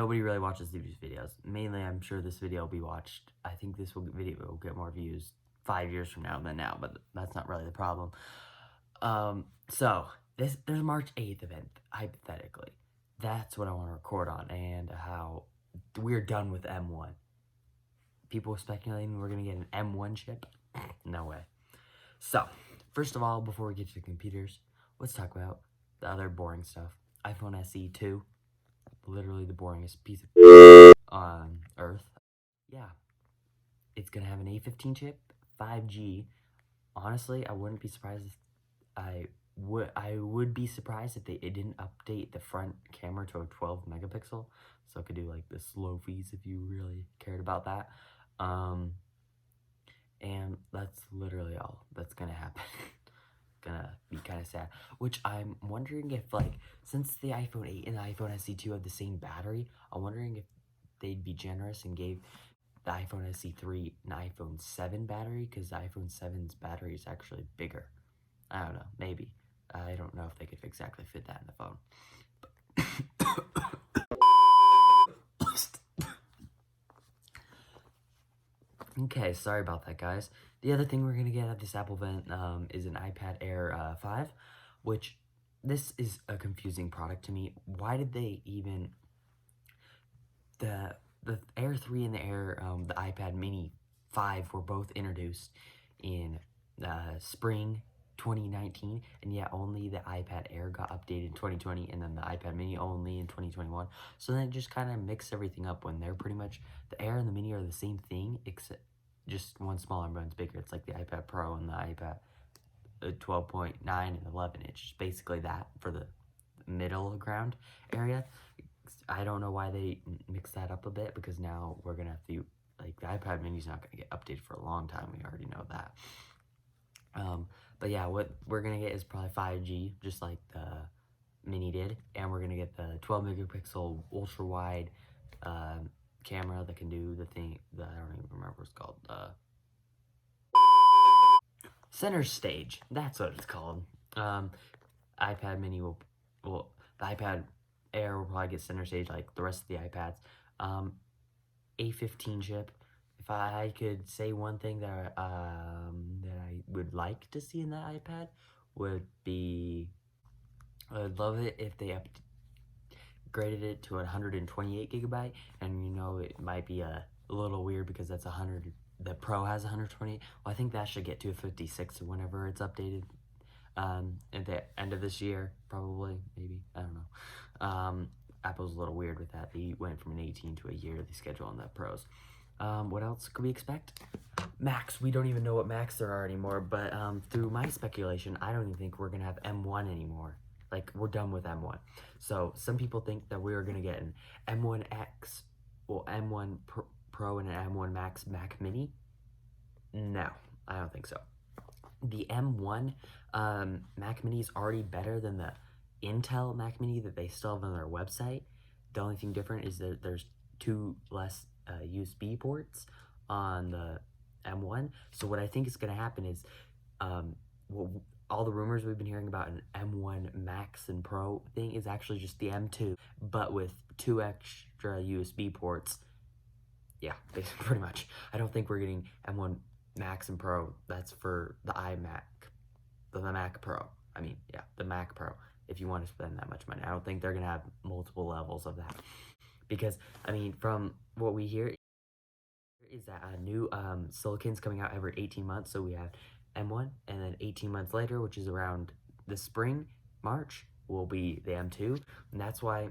nobody really watches these videos. Mainly, I'm sure this video will be watched. I think this video will get more views 5 years from now than now, but that's not really the problem. So there's March 8th event, hypothetically. That's what I want to record on, and how we're done with M1. People are speculating we're going to get an M1 chip. No way. So, first of all, before we get to the computers, let's talk about the other boring stuff. iPhone SE 2. Literally the boringest piece of on earth. Yeah. It's going to have an A15 chip, 5G. Honestly, I wouldn't be surprised if I would be surprised if it didn't update the front camera to a 12 megapixel, so it could do like the slow feeds if you really cared about that. And that's literally all that's gonna happen. Gonna be kind of sad. Which I'm wondering if, like, since the iPhone 8 and the iPhone SE 2 have the same battery, I'm wondering if they'd be generous and gave the iPhone SE 3 an iPhone 7 battery, because the iPhone 7's battery is actually bigger. I don't know, maybe. I don't know if they could exactly fit that in the phone. Okay, sorry about that, guys. The other thing we're going to get at this Apple event is an iPad Air 5, which this is a confusing product to me. Why did they even... The Air 3 and the iPad Mini 5 were both introduced in spring 2019, and yet only the iPad Air got updated in 2020, and then the iPad Mini only in 2021. So then it just kind of mixed everything up when they're pretty much, the Air and the Mini are the same thing, except just one smaller and one's bigger. It's like the iPad Pro and the iPad 12.9 and 11 inch. It's basically that for the middle ground area. I don't know why they mixed that up a bit, because now we're going to have to, like, the iPad Mini's not going to get updated for a long time. We already know that. But yeah, what we're going to get is probably 5G, just like the Mini did. And we're going to get the 12 megapixel ultra wide camera that can do the thing that I don't even remember what it's called. Center stage. That's what it's called. iPad Mini will, the iPad Air will probably get center stage like the rest of the iPads. A15 chip. If I could say one thing that I would like to see in that iPad, would be, I'd love it if they upgraded it to 128 gigabyte, and you know it might be a little weird because that's 100. The Pro has 128. Well, I think that should get to a 56 whenever it's updated. At the end of this year, probably, maybe, I don't know. Apple's a little weird with that. They went from an 18 to a year, the schedule on the Pros. What else could we expect? Macs. We don't even know what Macs there are anymore, but through my speculation, I don't even think we're going to have M1 anymore. Like, we're done with M1. So, some people think that we're going to get an M1X, well, M1 Pro and an M1 Max Mac Mini. No, I don't think so. The M1 Mac Mini is already better than the Intel Mac Mini that they still have on their website. The only thing different is that there's 2 less USB ports on the M1. So what I think is going to happen is, all the rumors we've been hearing about an M1 Max and Pro thing is actually just the M2, but with 2 extra USB ports. Yeah, pretty much. I don't think we're getting M1 Max and Pro. That's for the iMac, the Mac Pro. I mean, yeah, the Mac Pro, if you want to spend that much money. I don't think they're going to have multiple levels of that. Because, I mean, from what we hear is that a new silicon's coming out every 18 months. So we have M1, and then 18 months later, which is around the spring, March, will be the M2. And that's why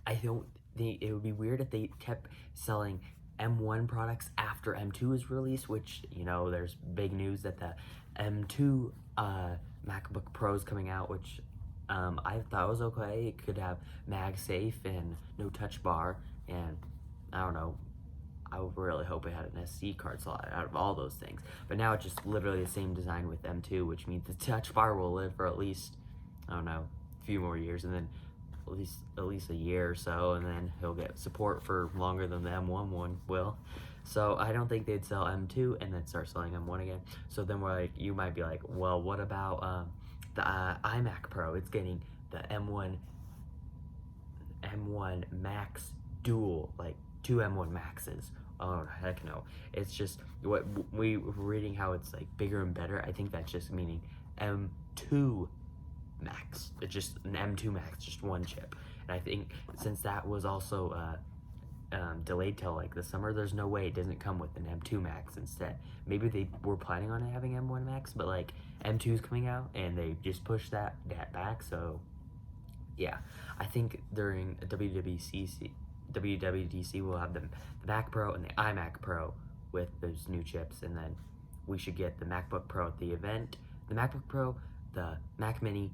I don't think it would be weird if they kept selling M1 products after M2 is released, which, you know, there's big news that the M2 MacBook Pro is coming out, which I thought was okay. It could have MagSafe and no touch bar, and I don't know, I would really hope it had an SD card slot out of all those things. But now it's just literally the same design with M2, which means the touch bar will live for at least, I don't know, a few more years, and then at least a year or so, and then he'll get support for longer than the M1 one will. So I don't think they'd sell M2 and then start selling M1 again. So then you might be like, well, what about the iMac Pro? It's getting the M1 M1 Max Dual, like 2 M1 Maxes. Oh, heck no. It's just, what we were reading how it's like bigger and better. I think that's just meaning M2 Max. It's just an M2 Max, just one chip. And I think since that was also delayed till like the summer, there's no way it doesn't come with an M2 Max instead. Maybe they were planning on having M1 Max, but like M2's coming out and they just pushed that back. So yeah, I think during WWDC we'll have the Mac Pro and the iMac Pro with those new chips, and then we should get the MacBook Pro at the event, the MacBook Pro, the Mac Mini,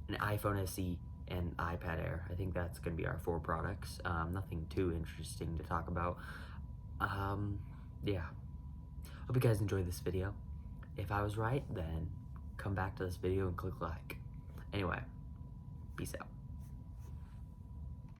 an iPhone SE, and iPad Air. I think that's going to be our 4 products. Nothing too interesting to talk about. Yeah. Hope you guys enjoyed this video. If I was right, then come back to this video and click like. Anyway, peace out.